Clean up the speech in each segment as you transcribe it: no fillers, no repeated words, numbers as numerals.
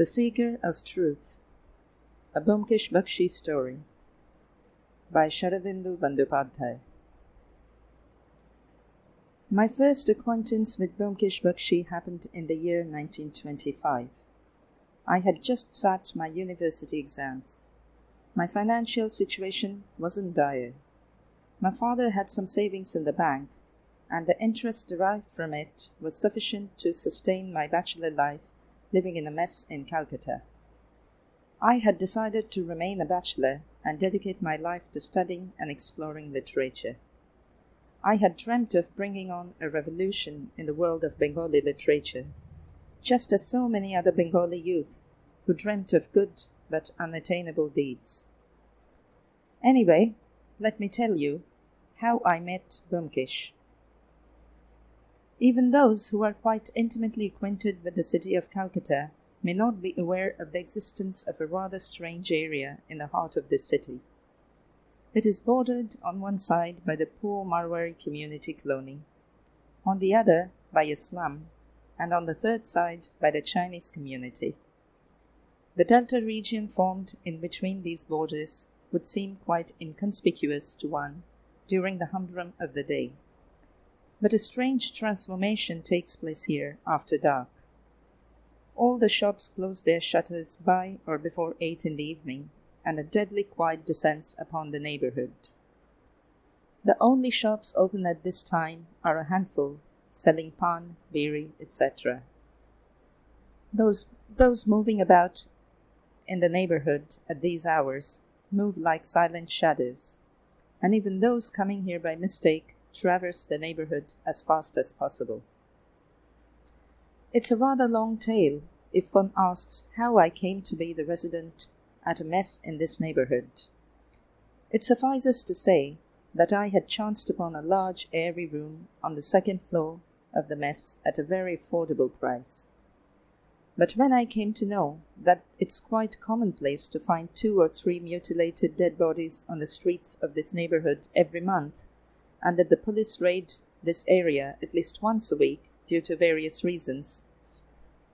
The Seeker of Truth, a Byomkesh Bakshi story by Saradindu Bandopadhyay. My first acquaintance with Byomkesh Bakshi happened in the year 1925. I had just sat my university exams. My financial situation wasn't dire. My father had some savings in the bank, and the interest derived from it was sufficient to sustain my bachelor life living in a mess in Calcutta. I had decided to remain a bachelor and dedicate my life to studying and exploring literature. I had dreamt of bringing on a revolution in the world of Bengali literature, just as so many other Bengali youth who dreamt of good but unattainable deeds. Anyway, let me tell you how I met Byomkesh. Even those who are quite intimately acquainted with the city of Calcutta may not be aware of the existence of a rather strange area in the heart of this city. It is bordered on one side by the poor Marwari community colony, on the other by a slum, and on the third side by the Chinese community. The delta region formed in between these borders would seem quite inconspicuous to one during the humdrum of the day. But a strange transformation takes place here after dark. All the shops close their shutters by or before 8 in the evening, and a deadly quiet descends upon the neighborhood. The only shops open at this time are a handful, selling pan, beeri, etc. Those moving about in the neighborhood at these hours move like silent shadows, and even those coming here by mistake traverse the neighborhood as fast as possible. It's a rather long tale if one asks how I came to be the resident at a mess in this neighborhood. It suffices to say that I had chanced upon a large airy room on the second floor of the mess at a very affordable price. But when I came to know that it's quite commonplace to find 2 or 3 mutilated dead bodies on the streets of this neighborhood every month, and that the police raid this area at least once a week due to various reasons,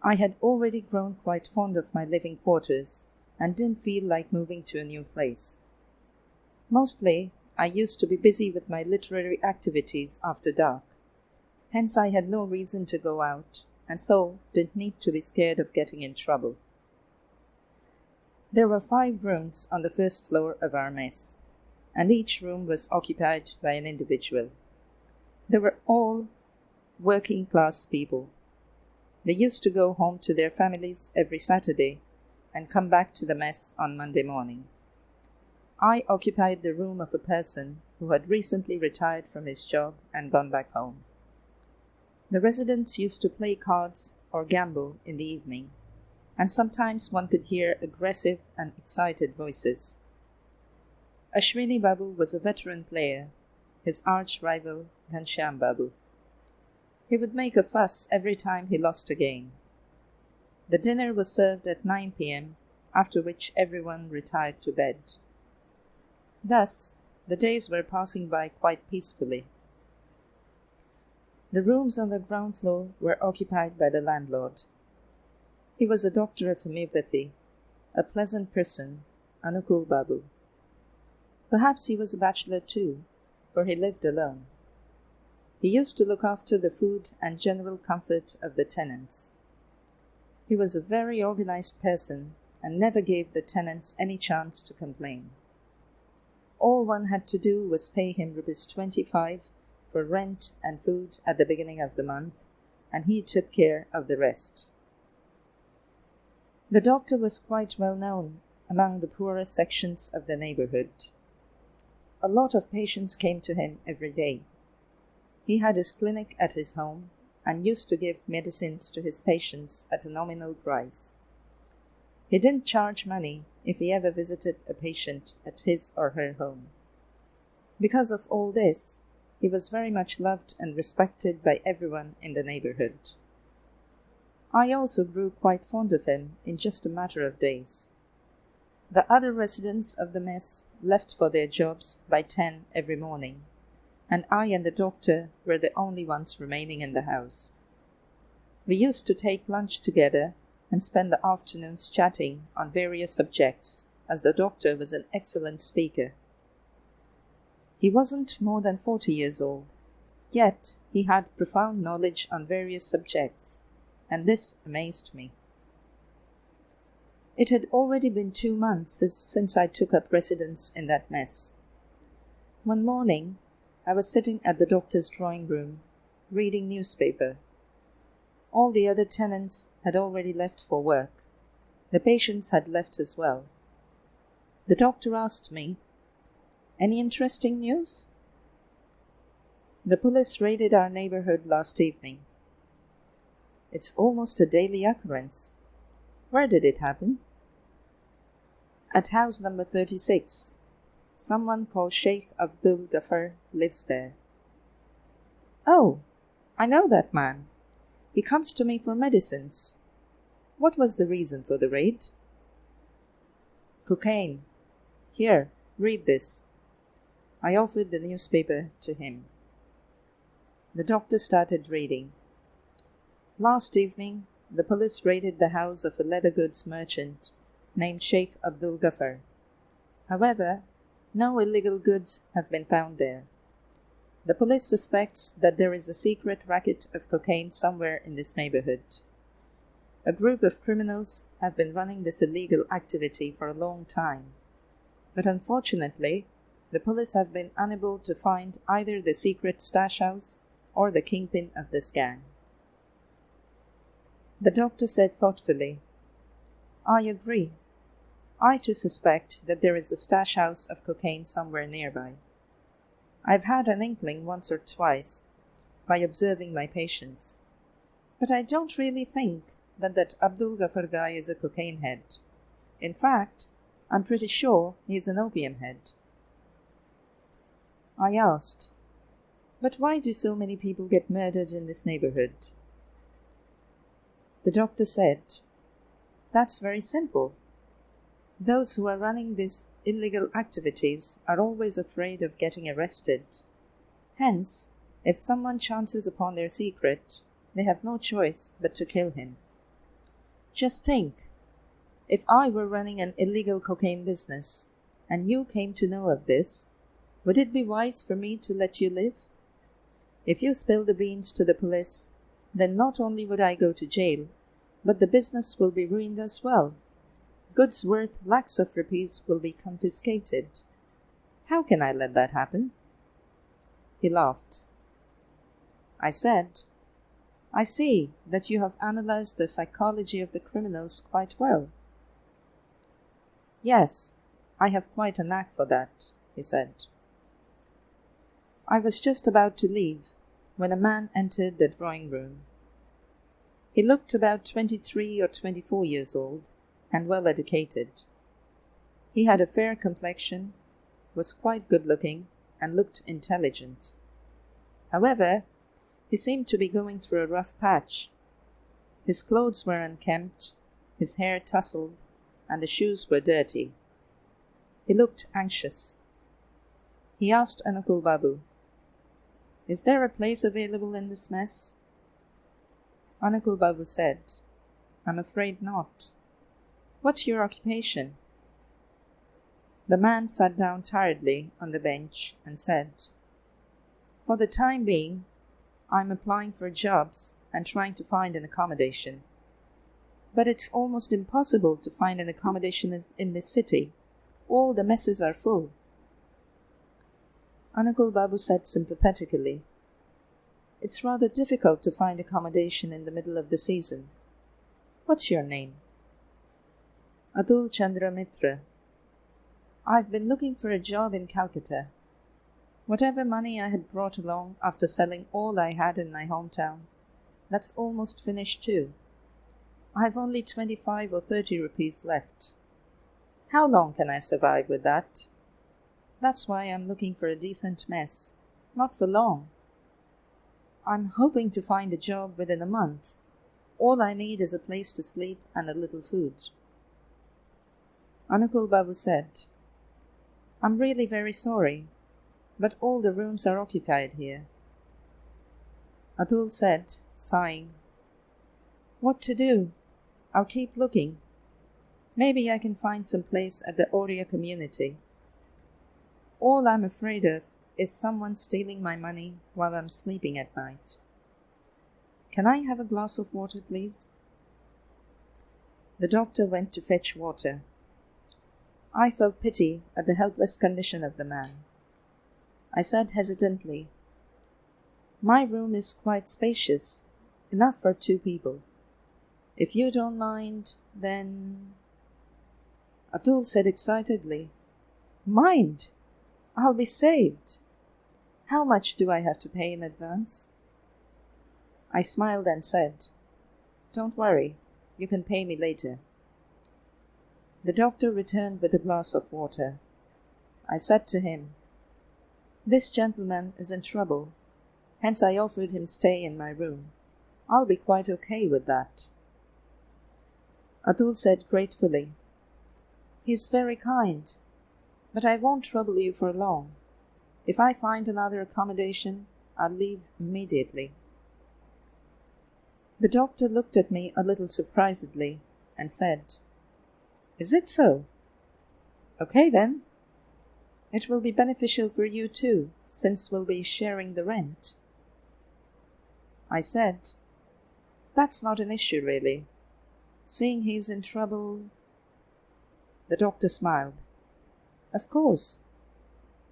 I had already grown quite fond of my living quarters and didn't feel like moving to a new place. Mostly, I used to be busy with my literary activities after dark. Hence I had no reason to go out, and so didn't need to be scared of getting in trouble. There were 5 rooms on the first floor of our mess, and each room was occupied by an individual. They were all working-class people. They used to go home to their families every Saturday and come back to the mess on Monday morning. I occupied the room of a person who had recently retired from his job and gone back home. The residents used to play cards or gamble in the evening, and sometimes one could hear aggressive and excited voices. Ashwini Babu was a veteran player, his arch-rival Ghanshyam Babu. He would make a fuss every time he lost a game. The dinner was served at 9 p.m., after which everyone retired to bed. Thus, the days were passing by quite peacefully. The rooms on the ground floor were occupied by the landlord. He was a doctor of homeopathy, a pleasant person, Anukul Babu. Perhaps he was a bachelor too, for he lived alone. He used to look after the food and general comfort of the tenants. He was a very organized person and never gave the tenants any chance to complain. All one had to do was pay him ₹25 for rent and food at the beginning of the month, and he took care of the rest. The doctor was quite well known among the poorer sections of the neighborhood. A lot of patients came to him every day. He had his clinic at his home and used to give medicines to his patients at a nominal price. He didn't charge money if he ever visited a patient at his or her home. Because of all this, he was very much loved and respected by everyone in the neighborhood. I also grew quite fond of him in just a matter of days. The other residents of the mess left for their jobs by 10 every morning, and I and the doctor were the only ones remaining in the house. We used to take lunch together and spent the afternoons chatting on various subjects, as the doctor was an excellent speaker. He wasn't more than 40 years old, yet he had profound knowledge on various subjects, and this amazed me. It had already been 2 months since I took up residence in that mess. One morning, I was sitting at the doctor's drawing room, reading newspaper. All the other tenants had already left for work. The patients had left as well. The doctor asked me, "Any interesting news?" "The police raided our neighborhood last evening." "It's almost a daily occurrence. Where did it happen?" "At house number 36. Someone called Sheikh Abdul Ghaffar lives there." "Oh, I know that man. He comes to me for medicines. What was the reason for the raid?" "Cocaine. Here, read this." I offered the newspaper to him. The doctor started reading. "Last evening, the police raided the house of a leather goods merchant named Sheikh Abdul Ghaffar. However, no illegal goods have been found there. The police suspects that there is a secret racket of cocaine somewhere in this neighborhood. A group of criminals have been running this illegal activity for a long time, but unfortunately, the police have been unable to find either the secret stash house or the kingpin of this gang." The doctor said thoughtfully, "I agree. I too suspect that there is a stash house of cocaine somewhere nearby. I've had an inkling once or twice, by observing my patients, but I don't really think that Abdul Ghaffar guy is a cocaine head. In fact, I'm pretty sure he's an opium head." I asked, "But why do so many people get murdered in this neighborhood?" The doctor said, "That's very simple. Those who are running these illegal activities are always afraid of getting arrested. Hence, if someone chances upon their secret, they have no choice but to kill him. Just think, if I were running an illegal cocaine business, and you came to know of this, would it be wise for me to let you live? If you spill the beans to the police, then not only would I go to jail, but the business will be ruined as well. Goods worth lakhs of rupees will be confiscated. How can I let that happen?" He laughed. I said, "I see that you have analyzed the psychology of the criminals quite well." "Yes, I have quite a knack for that," he said. I was just about to leave when a man entered the drawing room. He looked about 23 or 24 years old, and well educated. He had a fair complexion, was quite good-looking, and looked intelligent. However, he seemed to be going through a rough patch. His clothes were unkempt, his hair tousled, and the shoes were dirty. He looked anxious. He asked Anukul Babu, "Is there a place available in this mess?" Anukul Babu said, "I'm afraid not. What's your occupation?" The man sat down tiredly on the bench and said, "For the time being, I'm applying for jobs and trying to find an accommodation. But it's almost impossible to find an accommodation in this city. All the messes are full." Anukul Babu said sympathetically, "It's rather difficult to find accommodation in the middle of the season. What's your name?" "Atul Chandra Mitra. I've been looking for a job in Calcutta. Whatever money I had brought along after selling all I had in my hometown, that's almost finished too. I've only 25 or 30 rupees left. How long can I survive with that? That's why I'm looking for a decent mess. Not for long. I'm hoping to find a job within a month. All I need is a place to sleep and a little food." Anukul Babu said, "I'm really very sorry, but all the rooms are occupied here." Atul said, sighing, "What to do? I'll keep looking. Maybe I can find some place at the Oriya community. All I'm afraid of is someone stealing my money while I'm sleeping at night. Can I have a glass of water, please? The doctor went to fetch water. I felt pity at the helpless condition of the man. I said hesitantly, "My room is quite spacious, enough for 2 people. If you don't mind, then—" Atul said excitedly, "Mind! I'll be saved. How much do I have to pay in advance?" I smiled and said, "Don't worry, you can pay me later." The doctor returned with a glass of water. I said to him, "This gentleman is in trouble, hence I offered him stay in my room. I'll be quite okay with that." Atul said gratefully, "He's very kind, but I won't trouble you for long. If I find another accommodation, I'll leave immediately." The doctor looked at me a little surprisedly and said, "Is it so? Okay then. It will be beneficial for you too, since we'll be sharing the rent." I said, "That's not an issue really. Seeing he's in trouble—" The doctor smiled. "Of course.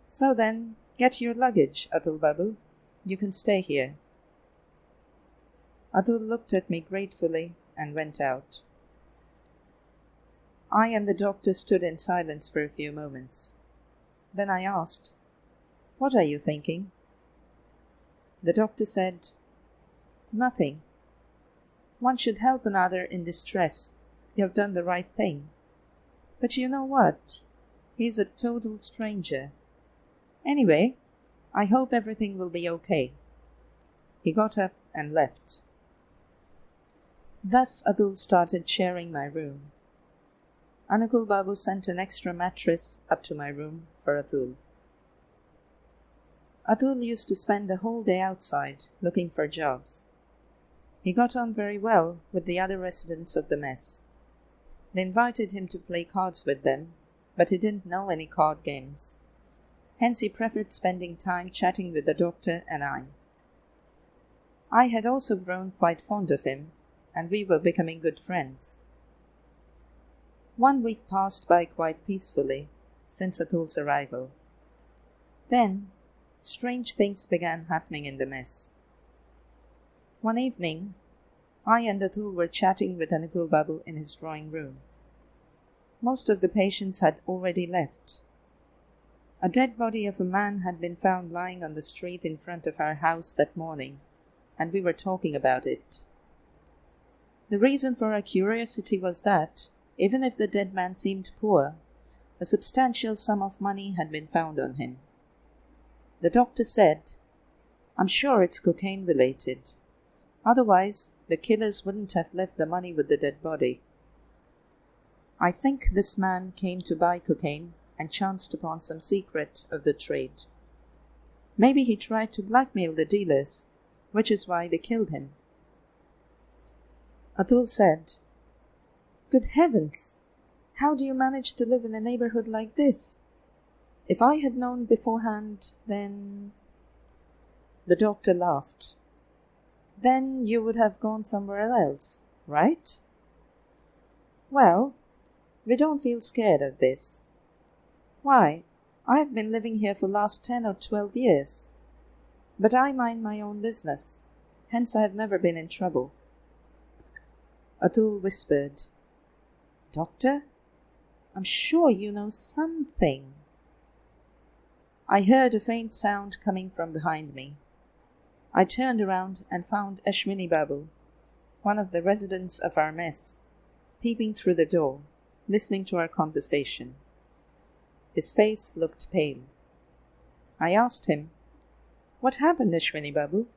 So then, get your luggage, Atul Babu. You can stay here." Atul looked at me gratefully and went out. I and the doctor stood in silence for a few moments. Then I asked, "What are you thinking?" The doctor said, "Nothing. One should help another in distress. You have done the right thing. But you know what? He's a total stranger. Anyway, I hope everything will be okay." He got up and left. Thus Atul started sharing my room. Anukul Babu sent an extra mattress up to my room for Atul. Atul used to spend the whole day outside looking for jobs. He got on very well with the other residents of the mess. They invited him to play cards with them, but he didn't know any card games. Hence he preferred spending time chatting with the doctor and I. I had also grown quite fond of him, and we were becoming good friends. 1 week passed by quite peacefully since Atul's arrival. Then, strange things began happening in the mess. One evening, I and Atul were chatting with Anukul Babu in his drawing room. Most of the patients had already left. A dead body of a man had been found lying on the street in front of our house that morning, and we were talking about it. The reason for our curiosity was that, even if the dead man seemed poor, a substantial sum of money had been found on him. The doctor said, "I'm sure it's cocaine related. Otherwise, the killers wouldn't have left the money with the dead body. I think this man came to buy cocaine and chanced upon some secret of the trade. Maybe he tried to blackmail the dealers, which is why they killed him." Atul said, "Good heavens! How do you manage to live in a neighborhood like this? If I had known beforehand, then—" The doctor laughed. "Then you would have gone somewhere else, right?" "Well, we don't feel scared of this. Why, I've been living here for last 10 or 12 years. But I mind my own business, hence I have never been in trouble." Atul whispered, "Doctor, I'm sure you know something." I heard a faint sound coming from behind me. I turned around and found Ashwini Babu, one of the residents of our mess, peeping through the door, listening to our conversation. His face looked pale. I asked him, "What happened, Ashwini Babu?"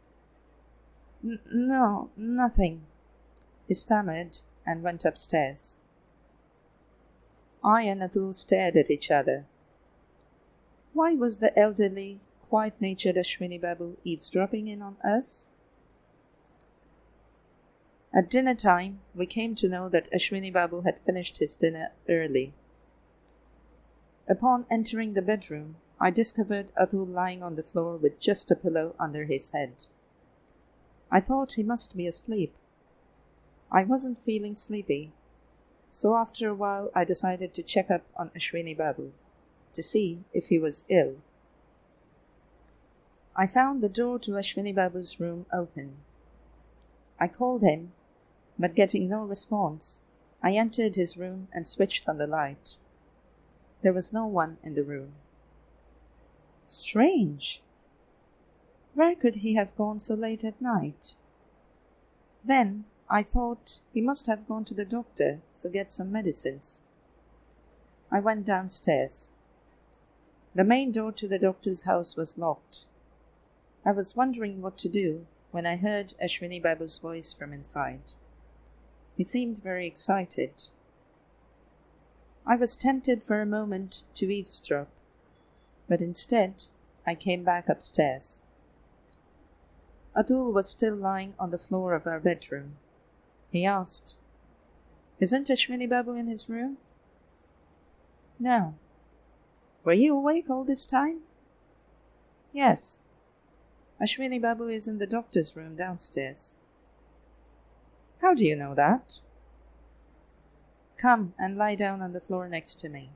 No, nothing," he stammered and went upstairs. I and Atul stared at each other. Why was the elderly, quiet-natured Ashwini Babu eavesdropping in on us? At dinner time, we came to know that Ashwini Babu had finished his dinner early. Upon entering the bedroom, I discovered Atul lying on the floor with just a pillow under his head. I thought he must be asleep. I wasn't feeling sleepy, so after a while I decided to check up on Ashwini Babu, to see if he was ill. I found the door to Ashwini Babu's room open. I called him, but getting no response, I entered his room and switched on the light. There was no one in the room. Strange! Where could he have gone so late at night? Then I thought he must have gone to the doctor to get some medicines. I went downstairs. The main door to the doctor's house was locked. I was wondering what to do when I heard Ashwini Babu's voice from inside. He seemed very excited. I was tempted for a moment to eavesdrop, but instead I came back upstairs. Atul was still lying on the floor of our bedroom. He asked, "Isn't Ashwini Babu in his room?" "No." "Were you awake all this time?" "Yes. Ashwini Babu is in the doctor's room downstairs." "How do you know that?" "Come and lie down on the floor next to me."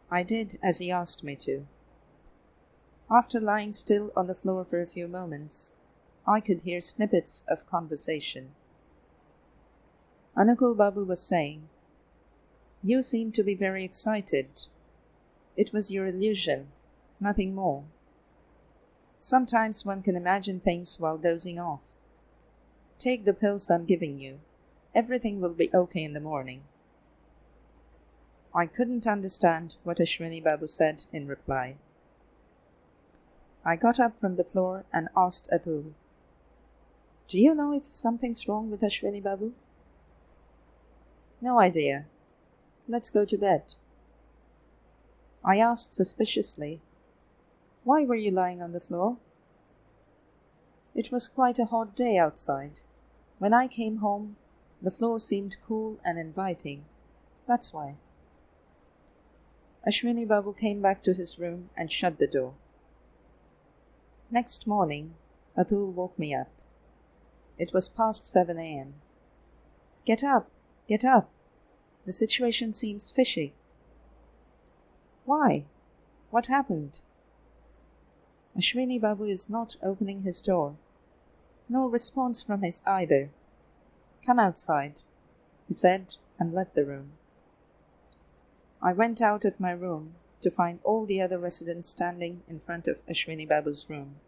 I did as he asked me to. After lying still on the floor for a few moments, I could hear snippets of conversation. Anukul Babu was saying, "You seem to be very excited. It was your illusion, nothing more. Sometimes one can imagine things while dozing off. Take the pills I'm giving you. Everything will be okay in the morning." I couldn't understand what Ashwini Babu said in reply. I got up from the floor and asked Atul, "Do you know if something's wrong with Ashwini Babu?" "No idea. Let's go to bed." I asked suspiciously, "Why were you lying on the floor?" "It was quite a hot day outside. When I came home, the floor seemed cool and inviting. That's why." Ashwini Babu came back to his room and shut the door. Next morning, Atul woke me up. It was past 7 a.m. "Get up! Get up! The situation seems fishy." "Why? What happened?" "Ashwini Babu is not opening his door. No response from his either. Come outside," he said and left the room. I went out of my room to find all the other residents standing in front of Ashwini Babu's room,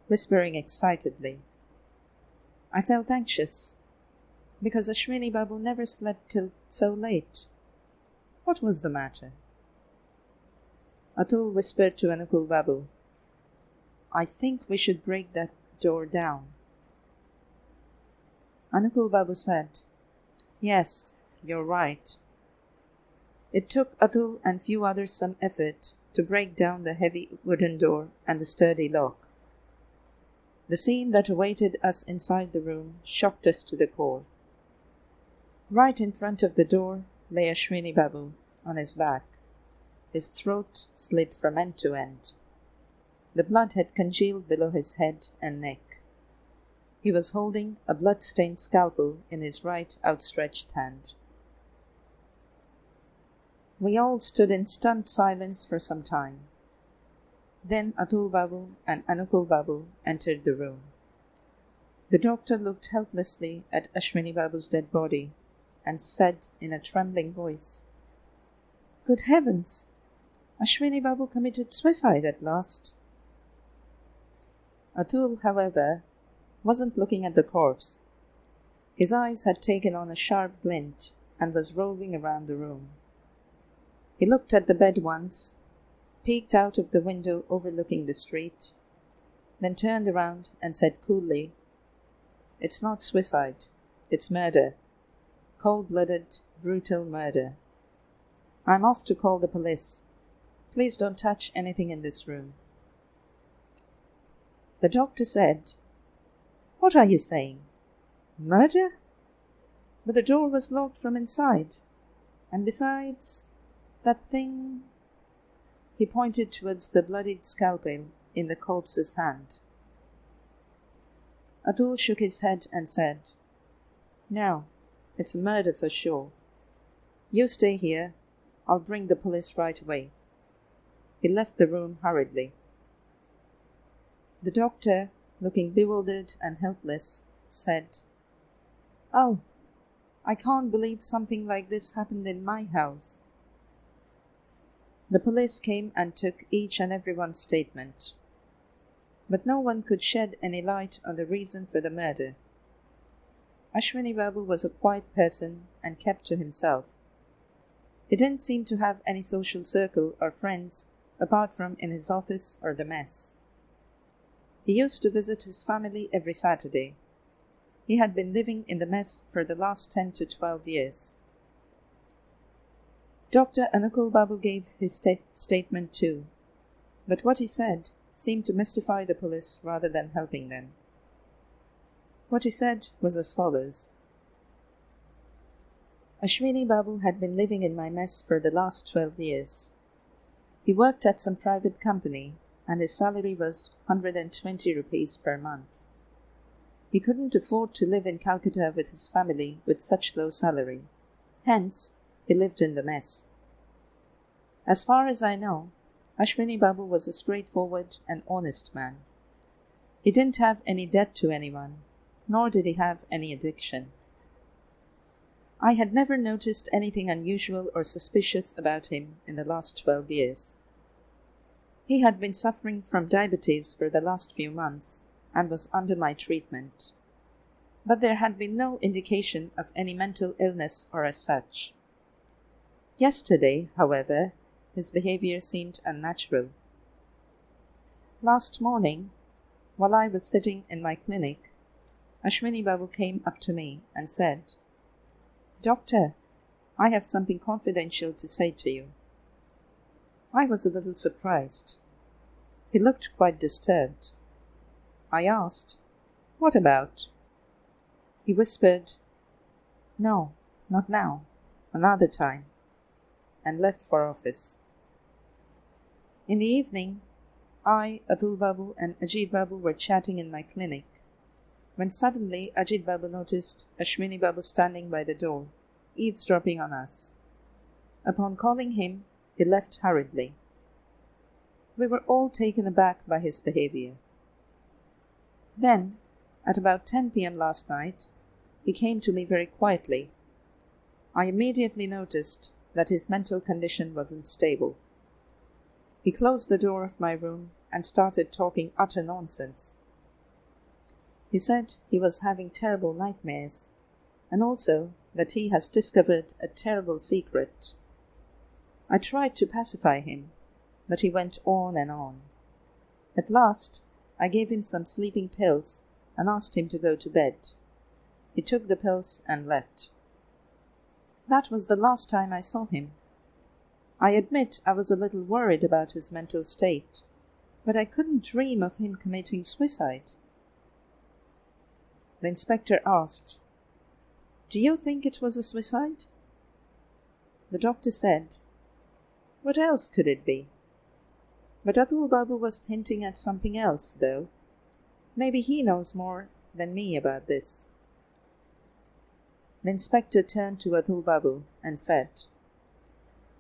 whispering excitedly. I felt anxious, because Ashwini Babu never slept till so late. What was the matter? Atul whispered to Anukul Babu, "I think we should break that door down." Anukul Babu said, "Yes, you're right." It took Atul and few others some effort to break down the heavy wooden door and the sturdy lock. The scene that awaited us inside the room shocked us to the core. Right in front of the door lay Ashwini Babu on his back, his throat slit from end to end. The blood had congealed below his head and neck. He was holding a blood-stained scalpel in his right outstretched hand. We all stood in stunned silence for some time. Then Atul Babu and Anukul Babu entered the room. The doctor looked helplessly at Ashwini Babu's dead body and said in a trembling voice, "Good heavens! Ashwini Babu committed suicide at last." Atul, however, wasn't looking at the corpse. His eyes had taken on a sharp glint and was roving around the room. He looked at the bed once, peeked out of the window overlooking the street, then turned around and said coolly, "It's not suicide, it's murder. Cold-blooded, brutal murder. I'm off to call the police. Please don't touch anything in this room." The doctor said, "What are you saying? Murder? But the door was locked from inside. And besides, that thing... He pointed towards the bloodied scalpel in the corpse's hand. Atul shook his head and said, "No, it's a murder for sure. You stay here. I'll bring the police right away." He left the room hurriedly. The doctor, looking bewildered and helpless, said, "Oh, I can't believe something like this happened in my house." The police came and took each and everyone's statement. But no one could shed any light on the reason for the murder. Ashwini Babu was a quiet person and kept to himself. He didn't seem to have any social circle or friends apart from in his office or the mess. He used to visit his family every Saturday. He had been living in the mess for the last 10 to 12 years. Dr. Anukul Babu gave his statement too, but what he said seemed to mystify the police rather than helping them. What he said was as follows. Ashwini Babu had been living in my mess for the last 12 years. He worked at some private company and his salary was 120 rupees per month. He couldn't afford to live in Calcutta with his family with such low salary. Hence, he lived in the mess. As far as I know, Ashwini Babu was a straightforward and honest man. He didn't have any debt to anyone, nor did he have any addiction. I had never noticed anything unusual or suspicious about him in the last 12 years. He had been suffering from diabetes for the last few months and was under my treatment. But there had been no indication of any mental illness or as such. Yesterday, however, his behavior seemed unnatural. Last morning, while I was sitting in my clinic, Ashwini Babu came up to me and said, "Doctor, I have something confidential to say to you." I was a little surprised. He looked quite disturbed. I asked, "What about?" He whispered, "No, not now, another time," and left for office. In the evening, I, Atul Babu and Ajit Babu were chatting in my clinic, when suddenly Ajit Babu noticed Ashwini Babu standing by the door, eavesdropping on us. Upon calling him, he left hurriedly. We were all taken aback by his behavior. Then, at about 10 p.m. last night, he came to me very quietly. I immediately noticed that his mental condition wasn't stable. He closed the door of my room and started talking utter nonsense. He said he was having terrible nightmares, and also that he has discovered a terrible secret. I tried to pacify him, but he went on and on. At last, I gave him some sleeping pills and asked him to go to bed. He took the pills and left. That was the last time I saw him. I admit I was a little worried about his mental state, but I couldn't dream of him committing suicide. The inspector asked, "Do you think it was a suicide?" The doctor said, "What else could it be?" But Atul Babu was hinting at something else, though. Maybe he knows more than me about this. The inspector turned to Atul Babu and said,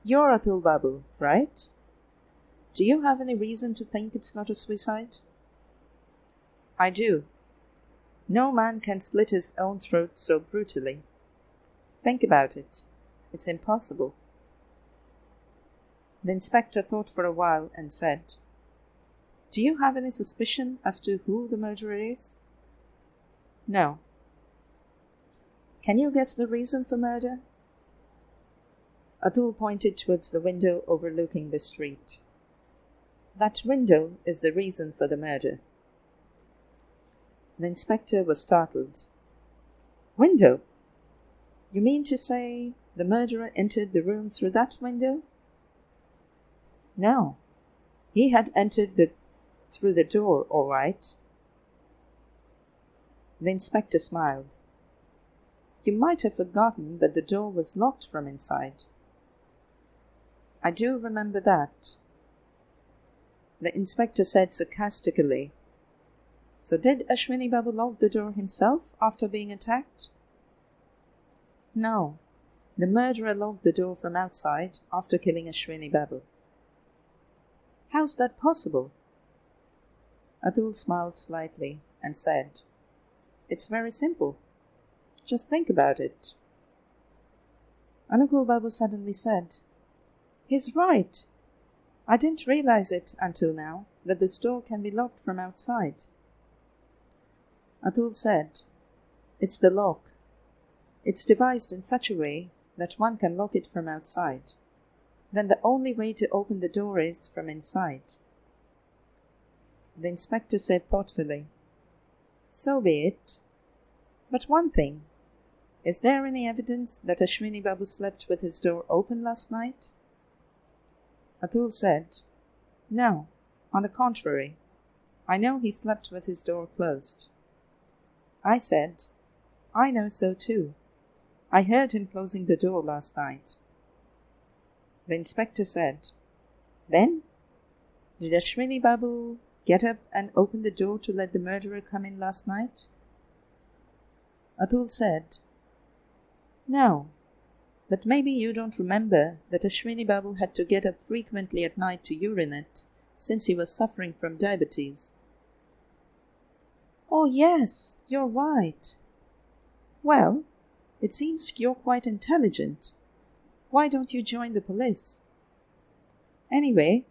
"You're Atul Babu, right? Do you have any reason to think it's not a suicide?" "I do. No man can slit his own throat so brutally. Think about it. It's impossible." The inspector thought for a while and said, "Do you have any suspicion as to who the murderer is?" "No." "Can you guess the reason for murder?" Atul pointed towards the window overlooking the street. "That window is the reason for the murder." The inspector was startled. "Window? You mean to say the murderer entered the room through that window?" "No. He had entered through the door, all right." The inspector smiled. You might have forgotten that the door was locked from inside." "I do remember that," the inspector said sarcastically. "So did Ashwini Babu lock the door himself after being attacked?" "No, the murderer locked the door from outside after killing Ashwini Babu." "How's that possible?" Atul smiled slightly and said, "It's very simple. Just think about it." Anukul Babu suddenly said, "He's right. I didn't realize it until now, that this door can be locked from outside." Atul said, "It's the lock. It's devised in such a way that one can lock it from outside. Then the only way to open the door is from inside." The inspector said thoughtfully, "So be it. But one thing, is there any evidence that Ashwini Babu slept with his door open last night?" Atul said, "No, on the contrary. I know he slept with his door closed." I said, "I know so too. I heard him closing the door last night." The inspector said, "Then, did Ashwini Babu get up and open the door to let the murderer come in last night?" Atul said, "No, but maybe you don't remember that Ashwini Babu had to get up frequently at night to urinate, since he was suffering from diabetes." "Oh yes, you're right. Well, it seems you're quite intelligent. Why don't you join the police? Anyway,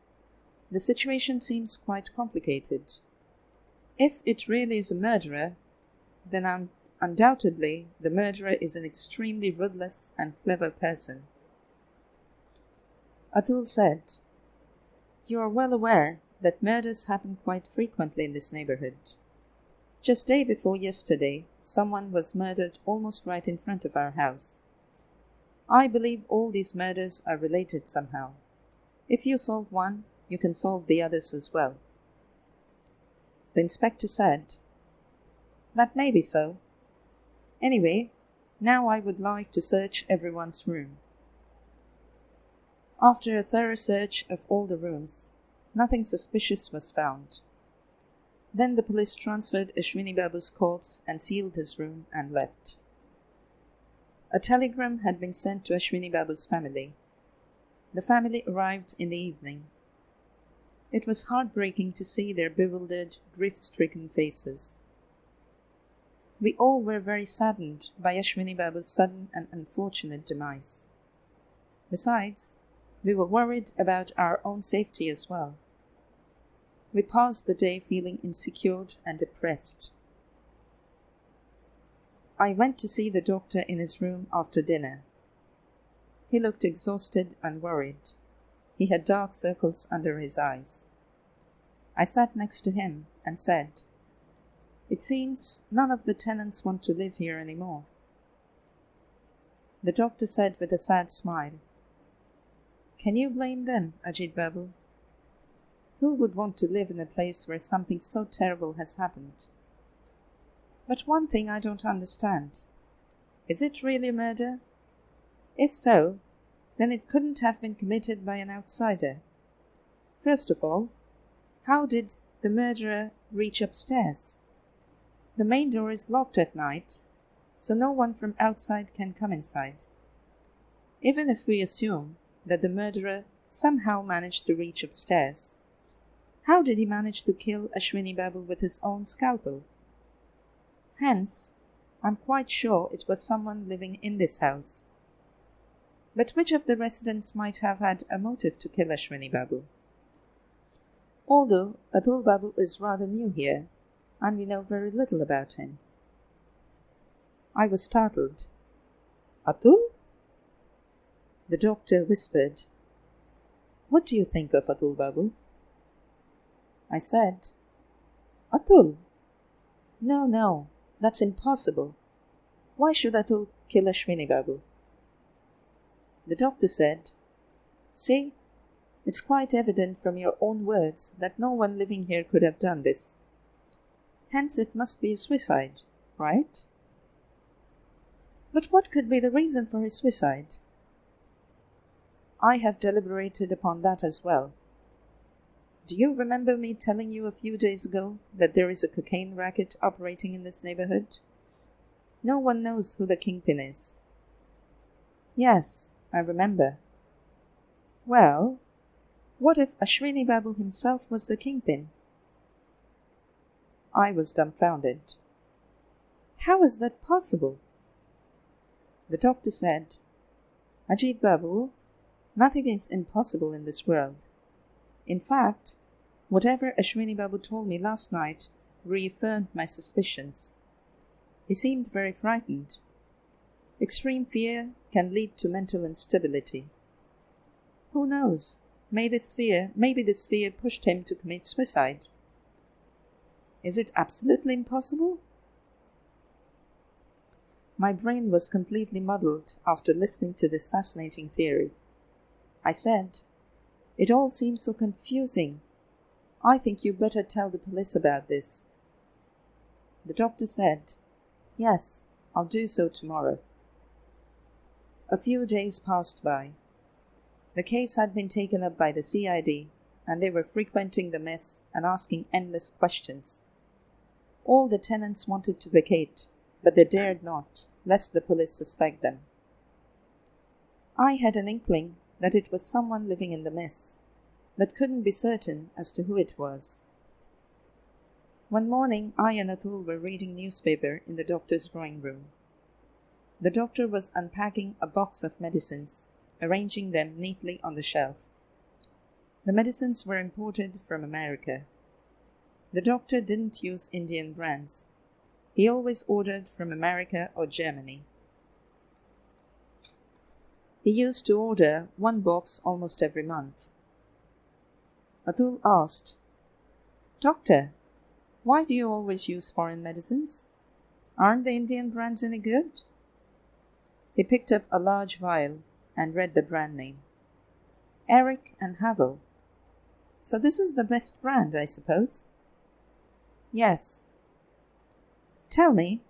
the situation seems quite complicated. If it really is a murderer, then undoubtedly the murderer is an extremely ruthless and clever person." Atul said, "You are well aware that murders happen quite frequently in this neighborhood. Just day before yesterday, someone was murdered almost right in front of our house. I believe all these murders are related somehow. If you solve one, you can solve the others as well." The inspector said, "That may be so. Anyway, now I would like to search everyone's room." After a thorough search of all the rooms, nothing suspicious was found. Then the police transferred Ashwini Babu's corpse and sealed his room and left. A telegram had been sent to Ashwini Babu's family. The family arrived in the evening. It was heartbreaking to see their bewildered, grief-stricken faces. We all were very saddened by Ashwini Babu's sudden and unfortunate demise. Besides, we were worried about our own safety as well. We passed the day feeling insecure and depressed. I went to see the doctor in his room after dinner. He looked exhausted and worried. He had dark circles under his eyes. I sat next to him and said, "It seems none of the tenants want to live here anymore." The doctor said with a sad smile, "Can you blame them, Ajit Babu? Who would want to live in a place where something so terrible has happened? But one thing I don't understand. Is it really murder? If so, then it couldn't have been committed by an outsider. First of all, how did the murderer reach upstairs? The main door is locked at night, so no one from outside can come inside. Even if we assume that the murderer somehow managed to reach upstairs, how did he manage to kill Ashwini Babu with his own scalpel? Hence, I'm quite sure it was someone living in this house. But which of the residents might have had a motive to kill Ashwini Babu? Although Atul Babu is rather new here, and we know very little about him." I was startled. "Atul?" The doctor whispered, "What do you think of Atul Babu?" I said, "Atul? No, that's impossible. Why should Atul kill Ashwini Babu?" The doctor said, "See, it's quite evident from your own words that no one living here could have done this. Hence it must be a suicide, right?" But what could be the reason for his suicide? I have deliberated upon that as well. Do you remember me telling you a few days ago that there is a cocaine racket operating in this neighborhood? No one knows who the kingpin is. Yes, I remember. Well, what if Ashwini Babu himself was the kingpin? I was dumbfounded. How is that possible? The doctor said, Ajit Babu, nothing is impossible in this world. In fact, whatever Ashwini Babu told me last night reaffirmed my suspicions. He seemed very frightened. Extreme fear can lead to mental instability. Who knows? Maybe this fear pushed him to commit suicide. Is it absolutely impossible? My brain was completely muddled after listening to this fascinating theory. I said, It all seems so confusing. I think you better tell the police about this. The doctor said, Yes, I'll do so tomorrow. A few days passed by. The case had been taken up by the CID, and they were frequenting the mess and asking endless questions. All the tenants wanted to vacate, but they dared not, lest the police suspect them. I had an inkling that it was someone living in the mess, but couldn't be certain as to who it was. One morning I and Atul were reading newspaper in the doctor's drawing room. The doctor was unpacking a box of medicines, arranging them neatly on the shelf. The medicines were imported from America. The doctor didn't use Indian brands. He always ordered from America or Germany. He used to order one box almost every month. Atul asked, Doctor, why do you always use foreign medicines? Aren't the Indian brands any good? He picked up a large vial and read the brand name. Eric and Havel. So this is the best brand, I suppose? Yes. Tell me,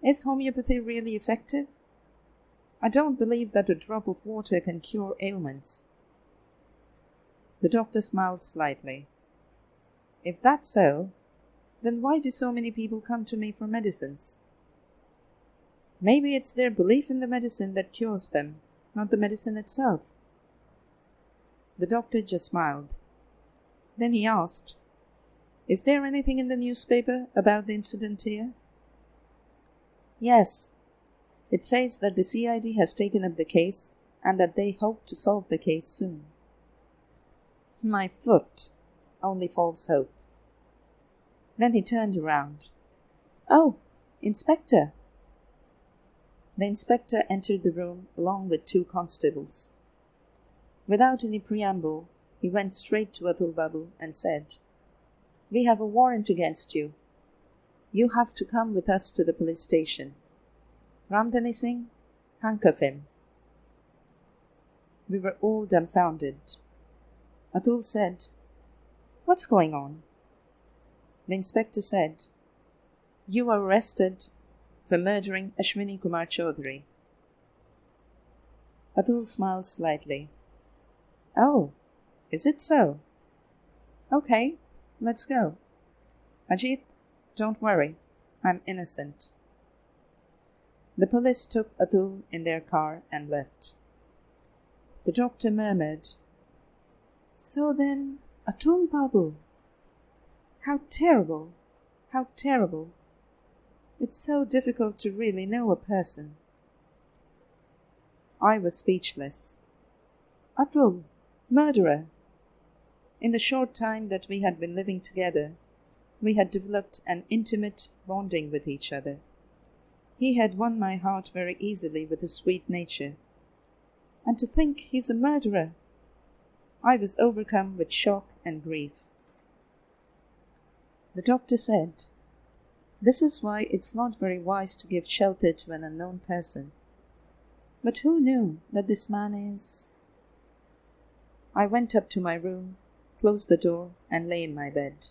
is homeopathy really effective? I don't believe that a drop of water can cure ailments. The doctor smiled slightly. If that's so, then why do so many people come to me for medicines? Maybe it's their belief in the medicine that cures them, not the medicine itself. The doctor just smiled. Then he asked, Is there anything in the newspaper about the incident here? Yes. It says that the CID has taken up the case and that they hope to solve the case soon. My foot. Only false hope. Then he turned around. Oh, Inspector. The inspector entered the room along with 2 constables. Without any preamble, he went straight to Atul Babu and said, We have a warrant against you. You have to come with us to the police station. Ramdhani Singh, handcuff him. We were all dumbfounded. Atul said, What's going on? The inspector said, You are arrested for murdering Ashwini Kumar Chaudhary. Atul smiled slightly. Oh, is it so? Okay, let's go. Ajit, don't worry, I'm innocent. The police took Atul in their car and left. The doctor murmured, So then, Atul Babu. How terrible, how terrible. It's so difficult to really know a person. I was speechless. Atul, murderer. In the short time that we had been living together, we had developed an intimate bonding with each other. He had won my heart very easily with his sweet nature. And to think he's a murderer! I was overcome with shock and grief. The doctor said, This is why it's not very wise to give shelter to an unknown person. But who knew that this man is... I went up to my room, closed the door, and lay in my bed.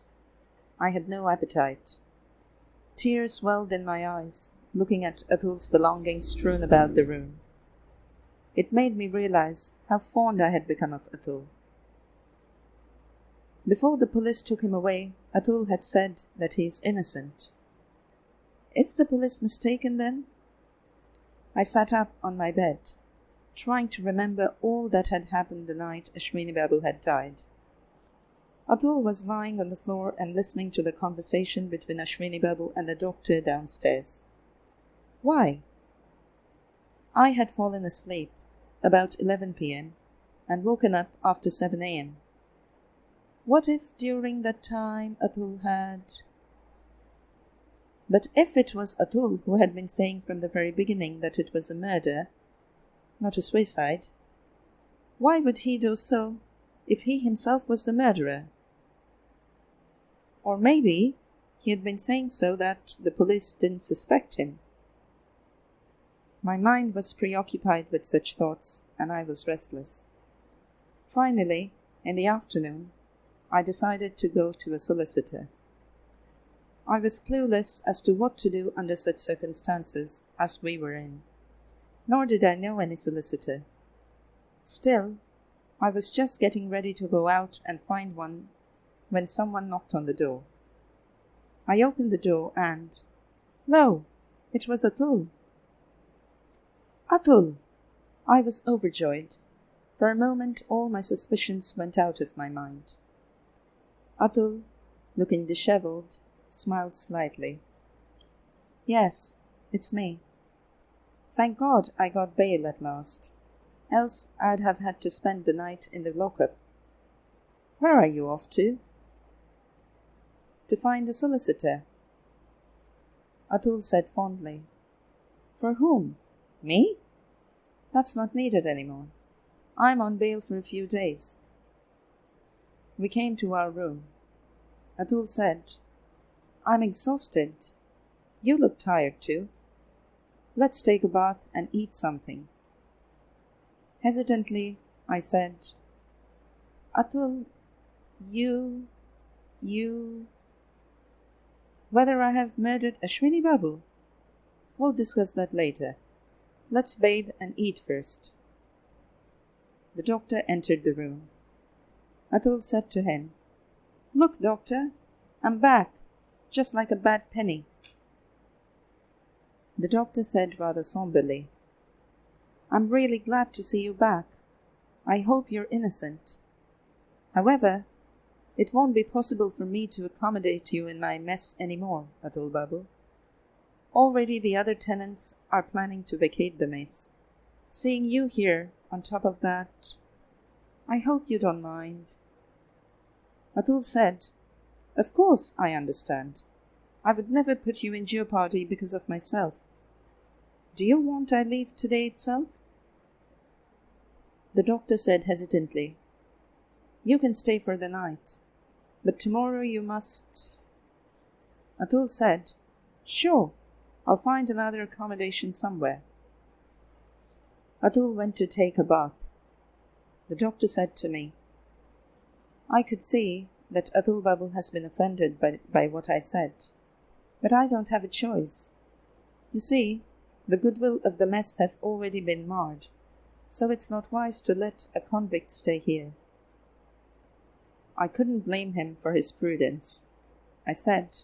I had no appetite. Tears welled in my eyes, looking at Atul's belongings strewn about the room. It made me realize how fond I had become of Atul. Before the police took him away, Atul had said that he is innocent. Is the police mistaken then? I sat up on my bed, trying to remember all that had happened the night Ashwini Babu had died. Atul was lying on the floor and listening to the conversation between Ashwini Babu and the doctor downstairs. Why? I had fallen asleep about 11 p.m. and woken up after 7 a.m. What if during that time Atul had... But if it was Atul who had been saying from the very beginning that it was a murder, not a suicide, why would he do so if he himself was the murderer? Or maybe he had been saying so that the police didn't suspect him. My mind was preoccupied with such thoughts, and I was restless. Finally, in the afternoon, I decided to go to a solicitor. I was clueless as to what to do under such circumstances as we were in, nor did I know any solicitor. Still, I was just getting ready to go out and find one when someone knocked on the door. I opened the door and, lo, it was Atul. Atul! I was overjoyed. For a moment all my suspicions went out of my mind. Atul, looking dishevelled, smiled slightly. Yes, it's me. Thank God I got bail at last, else I'd have had to spend the night in the lockup. Where are you off to? To find a solicitor. Atul said fondly. For whom? Me? That's not needed any more. I'm on bail for a few days. We came to our room. Atul said, I'm exhausted. You look tired too. Let's take a bath and eat something. Hesitantly, I said, Atul, you... Whether I have murdered Ashwini Babu? We'll discuss that later. Let's bathe and eat first. The doctor entered the room. Atul said to him, Look, doctor, I'm back, just like a bad penny. The doctor said rather somberly, I'm really glad to see you back. I hope you're innocent. However, it won't be possible for me to accommodate you in my mess any more, Atul Babu. Already the other tenants are planning to vacate the mess. Seeing you here, on top of that, I hope you don't mind. Atul said, Of course I understand. I would never put you in jeopardy because of myself. Do you want I leave today itself? The doctor said hesitantly, You can stay for the night, but tomorrow you must... Atul said, Sure, I'll find another accommodation somewhere. Atul went to take a bath. The doctor said to me, I could see that Atul Babu has been offended by what I said, but I don't have a choice. You see, the goodwill of the mess has already been marred, so it's not wise to let a convict stay here. I couldn't blame him for his prudence. I said,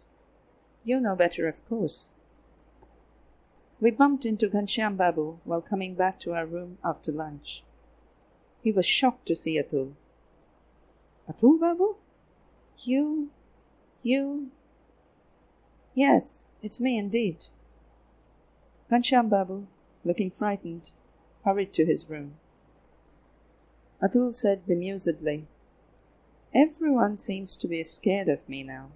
You know better, of course. We bumped into Ghanshyam Babu while coming back to our room after lunch. He was shocked to see Atul. Atul Babu? You... Yes, it's me indeed. Ghanshyam Babu, looking frightened, hurried to his room. Atul said bemusedly, Everyone seems to be scared of me now.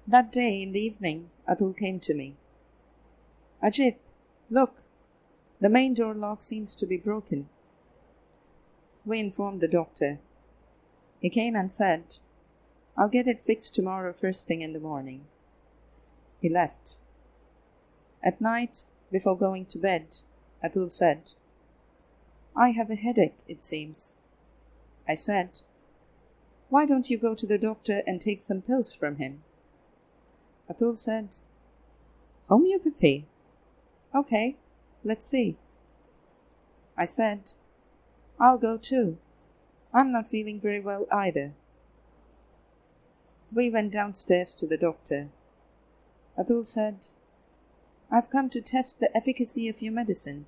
That day in the evening, Atul came to me. Ajit, look, the main door lock seems to be broken. We informed the doctor. He came and said, I'll get it fixed tomorrow first thing in the morning. He left. At night, before going to bed, Atul said, I have a headache, it seems. I said, Why don't you go to the doctor and take some pills from him? Atul said, Homeopathy? Okay, let's see. I said, I'll go too. I'm not feeling very well either. We went downstairs to the doctor. Atul said, I've come to test the efficacy of your medicine.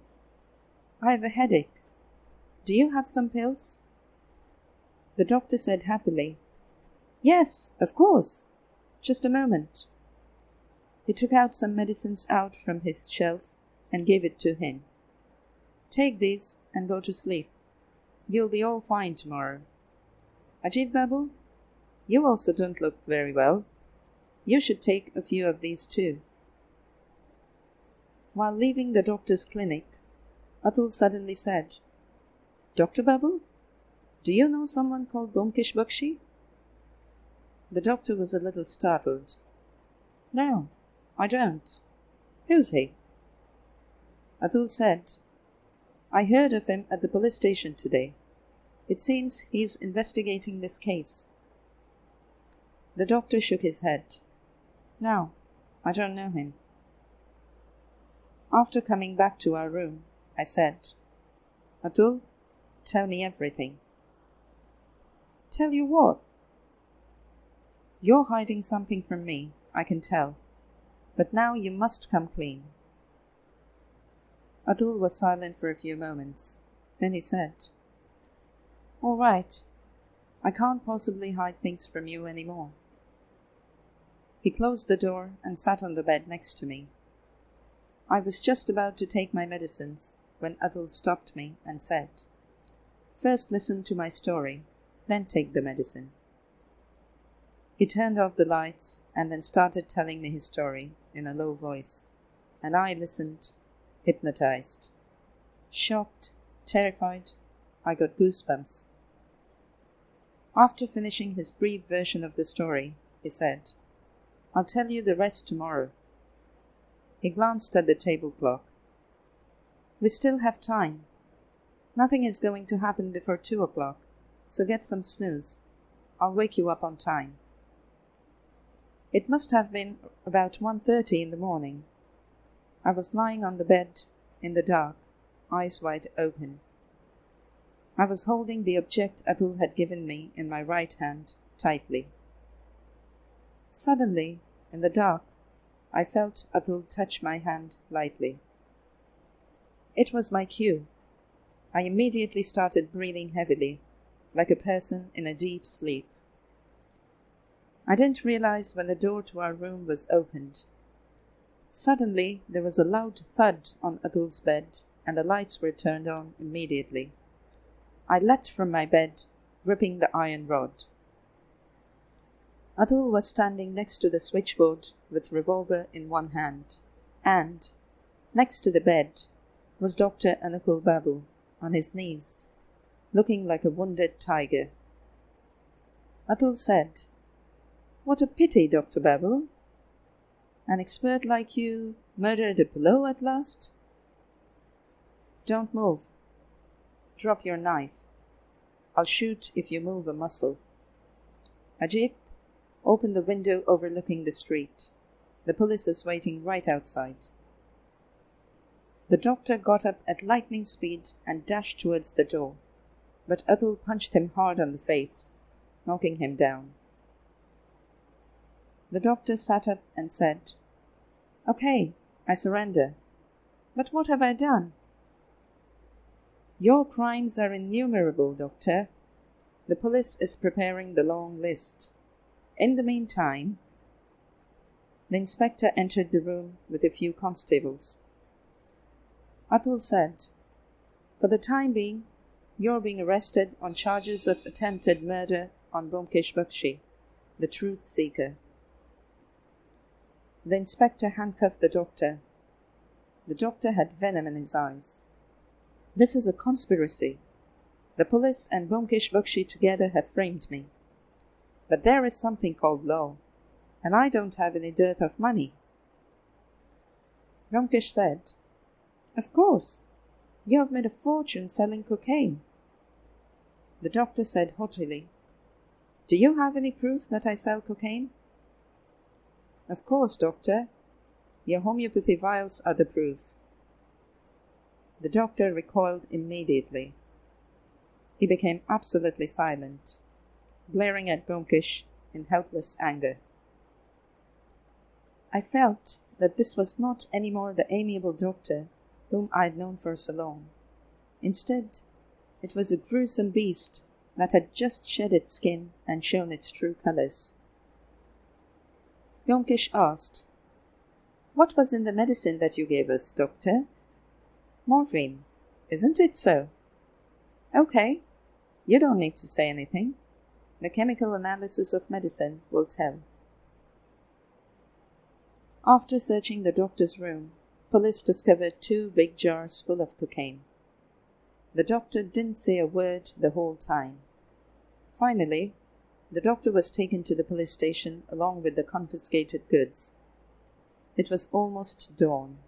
I have a headache. Do you have some pills? The doctor said happily, Yes, of course. Just a moment. He took out some medicines out from his shelf and gave it to him. Take these and go to sleep. You'll be all fine tomorrow. Ajit Babu, you also don't look very well. You should take a few of these too. While leaving the doctor's clinic, Atul suddenly said, Dr. Babu, do you know someone called Byomkesh Bakshi? The doctor was a little startled. No, I don't. Who's he? Atul said, I heard of him at the police station today. It seems he's investigating this case. The doctor shook his head. No, I don't know him. After coming back to our room, I said, Atul, tell me everything. Tell you what? You're hiding something from me, I can tell. But now you must come clean. Atul was silent for a few moments. Then he said, All right. I can't possibly hide things from you anymore. He closed the door and sat on the bed next to me. I was just about to take my medicines when Atul stopped me and said, First listen to my story, then take the medicine. He turned off the lights and then started telling me his story in a low voice, and I listened, hypnotized. Shocked, terrified, I got goosebumps. After finishing his brief version of the story, he said, I'll tell you the rest tomorrow. He glanced at the table clock. We still have time. Nothing is going to happen before 2 o'clock, so get some snooze. I'll wake you up on time. It must have been about 1:30 in the morning. I was lying on the bed in the dark, eyes wide open. I was holding the object Atul had given me in my right hand tightly. Suddenly, in the dark, I felt Atul touch my hand lightly. It was my cue. I immediately started breathing heavily, like a person in a deep sleep. I didn't realize when the door to our room was opened. Suddenly, there was a loud thud on Atul's bed, and the lights were turned on immediately. I leapt from my bed, gripping the iron rod. Atul was standing next to the switchboard with revolver in one hand, and, next to the bed, was Dr. Anukul Babu, on his knees, looking like a wounded tiger. Atul said, What a pity, Dr. Babu. An expert like you murdered a blow at last? Don't move. Drop your knife. I'll shoot if you move a muscle. Ajit, open the window overlooking the street. The police is waiting right outside. The doctor got up at lightning speed and dashed towards the door, but Atul punched him hard on the face, knocking him down. The doctor sat up and said, Okay, I surrender. But what have I done? Your crimes are innumerable, Doctor. The police is preparing the long list. In the meantime, the inspector entered the room with a few constables. Atul said, For the time being, you're being arrested on charges of attempted murder on Byomkesh Bakshi, the truth seeker. The inspector handcuffed the doctor. The doctor had venom in his eyes. This is a conspiracy. The police and Byomkesh Bakshi together have framed me. But there is something called law, and I don't have any dearth of money. Byomkesh said, Of course. You have made a fortune selling cocaine. The doctor said haughtily, Do you have any proof that I sell cocaine? Of course, doctor. Your homeopathy vials are the proof." The doctor recoiled immediately. He became absolutely silent, glaring at Byomkesh in helpless anger. I felt that this was not any more the amiable doctor whom I had known for so long. Instead, it was a gruesome beast that had just shed its skin and shown its true colours. Byomkesh asked, "What was in the medicine that you gave us, doctor?" "Morphine. Isn't it so?" "Okay. You don't need to say anything. The chemical analysis of medicine will tell." After searching the doctor's room, police discovered 2 big jars full of cocaine. The doctor didn't say a word the whole time. Finally, the doctor was taken to the police station along with the confiscated goods. It was almost dawn.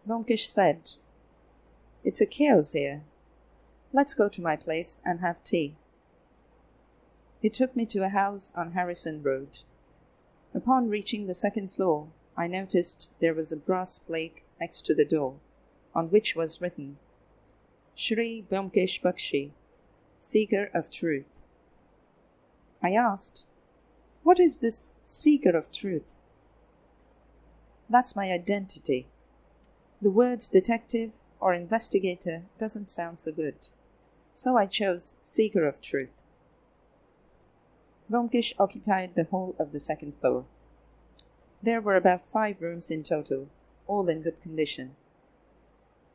Byomkesh said, "It's a chaos here. Let's go to my place and have tea." He took me to a house on Harrison Road. Upon reaching the 2nd floor, I noticed there was a brass plate next to the door, on which was written, "Shri Byomkesh Bakshi, Seeker of Truth." I asked, "What is this Seeker of Truth?" "That's my identity. The words detective or investigator doesn't sound so good, so I chose Seeker of Truth." Byomkesh occupied the whole of the 2nd floor. There were about 5 rooms in total, all in good condition.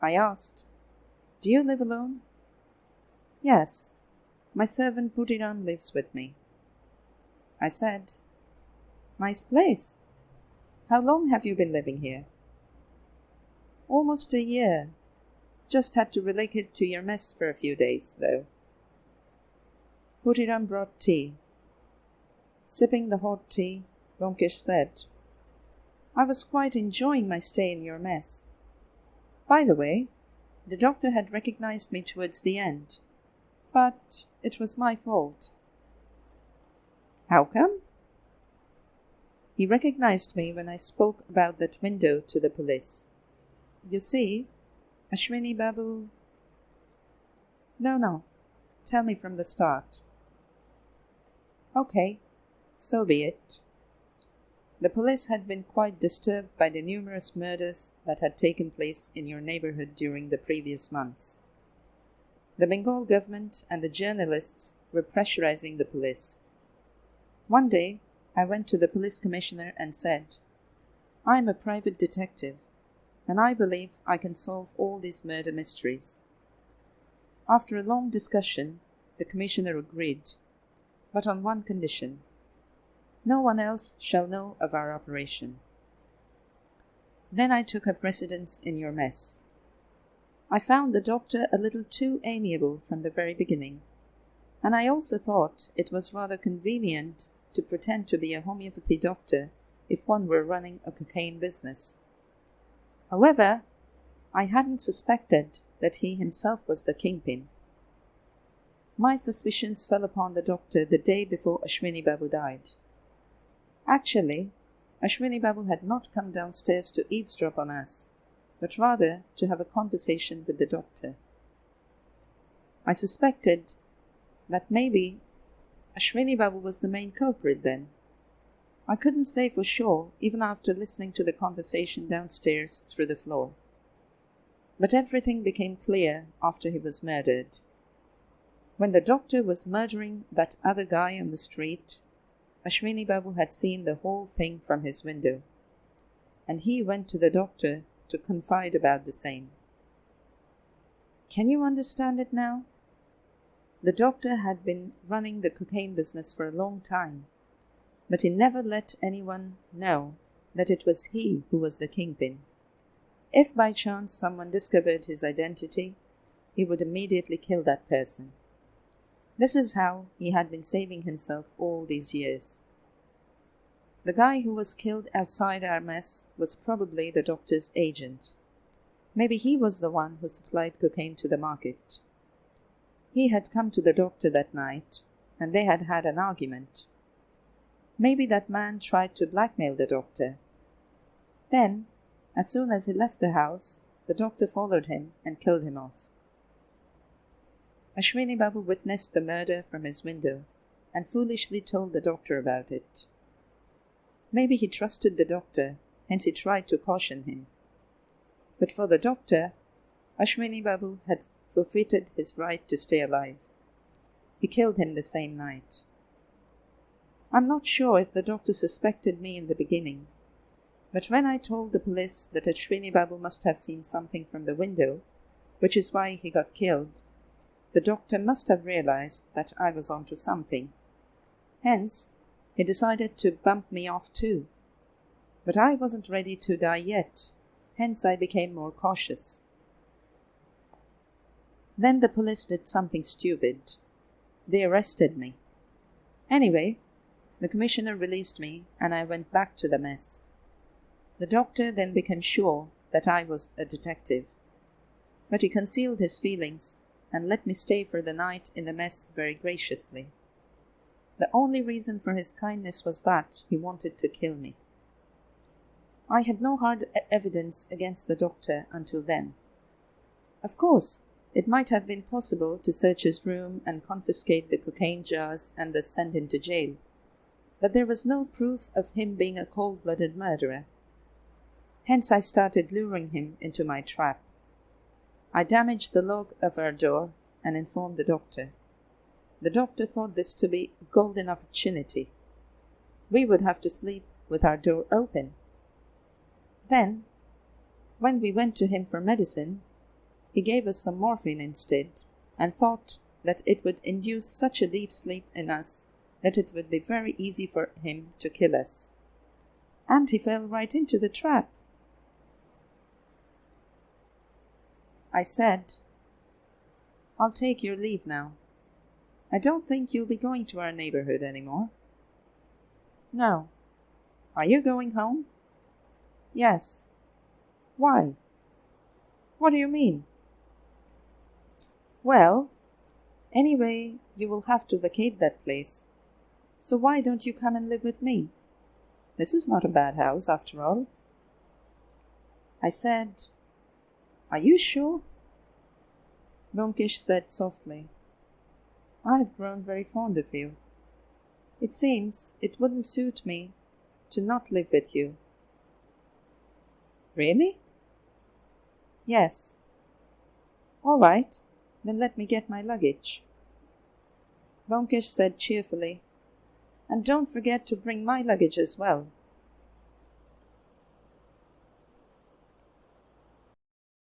I asked, "Do you live alone?" "Yes. My servant Bhudiram lives with me." I said, "Nice place. How long have you been living here?" "Almost a year. Just had to relocate to your mess for a few days, though." Bhudiram brought tea. Sipping the hot tea, Byomkesh said, "I was quite enjoying my stay in your mess. By the way, the doctor had recognized me towards the end, but it was my fault." "How come?" "He recognized me when I spoke about that window to the police. You see, Ashwini Babu—" No, tell me from the start." "Okay, so be it. The police had been quite disturbed by the numerous murders that had taken place in your neighborhood during the previous months. The Bengal government and the journalists were pressurizing the police. One day, I went to the police commissioner and said, 'I am a private detective, and I believe I can solve all these murder mysteries.' After a long discussion, the commissioner agreed, but on one condition: no one else shall know of our operation. Then I took up residence in your mess. I found the doctor a little too amiable from the very beginning, and I also thought it was rather convenient to pretend to be a homeopathy doctor if one were running a cocaine business. However, I hadn't suspected that he himself was the kingpin. My suspicions fell upon the doctor the day before Ashwini Babu died. Actually, Ashwini Babu had not come downstairs to eavesdrop on us, but rather to have a conversation with the doctor. I suspected that maybe Ashwini Babu was the main culprit then. I couldn't say for sure even after listening to the conversation downstairs through the floor. But everything became clear after he was murdered. When the doctor was murdering that other guy on the street, Ashwini Babu had seen the whole thing from his window, and he went to the doctor to confide about the same. Can you understand it now? The doctor had been running the cocaine business for a long time, but he never let anyone know that it was he who was the kingpin. If by chance someone discovered his identity, he would immediately kill that person. This is how he had been saving himself all these years. The guy who was killed outside our mess was probably the doctor's agent. Maybe he was the one who supplied cocaine to the market. He had come to the doctor that night, and they had had an argument. Maybe that man tried to blackmail the doctor. Then, as soon as he left the house, the doctor followed him and killed him off. Ashwini Babu witnessed the murder from his window and foolishly told the doctor about it. Maybe he trusted the doctor, hence he tried to caution him. But for the doctor, Ashwini Babu had forfeited his right to stay alive. He killed him the same night. I'm not sure if the doctor suspected me in the beginning, but when I told the police that Ashwini Babu must have seen something from the window, which is why he got killed, the doctor must have realized that I was onto something. Hence, he decided to bump me off too. But I wasn't ready to die yet, hence I became more cautious. Then the police did something stupid. They arrested me. Anyway, the commissioner released me and I went back to the mess. The doctor then became sure that I was a detective, but he concealed his feelings and let me stay for the night in the mess very graciously. The only reason for his kindness was that he wanted to kill me. I had no hard evidence against the doctor until then. Of course, it might have been possible to search his room and confiscate the cocaine jars and thus send him to jail, but there was no proof of him being a cold-blooded murderer. Hence I started luring him into my trap. I damaged the lock of our door and informed the doctor. The doctor thought this to be a golden opportunity. We would have to sleep with our door open. Then, when we went to him for medicine, he gave us some morphine instead and thought that it would induce such a deep sleep in us that it would be very easy for him to kill us. And he fell right into the trap. I said, "I'll take your leave now. I don't think you'll be going to our neighborhood anymore." "No." "Are you going home?" "Yes." "Why?" "What do you mean?" "Well, anyway, you will have to vacate that place. So why don't you come and live with me? This is not a bad house, after all." I said, "Are you sure?" Byomkesh said softly, "I have grown very fond of you. It seems it wouldn't suit me to not live with you." "Really?" "Yes." "All right, then let me get my luggage." Byomkesh said cheerfully, "And don't forget to bring my luggage as well."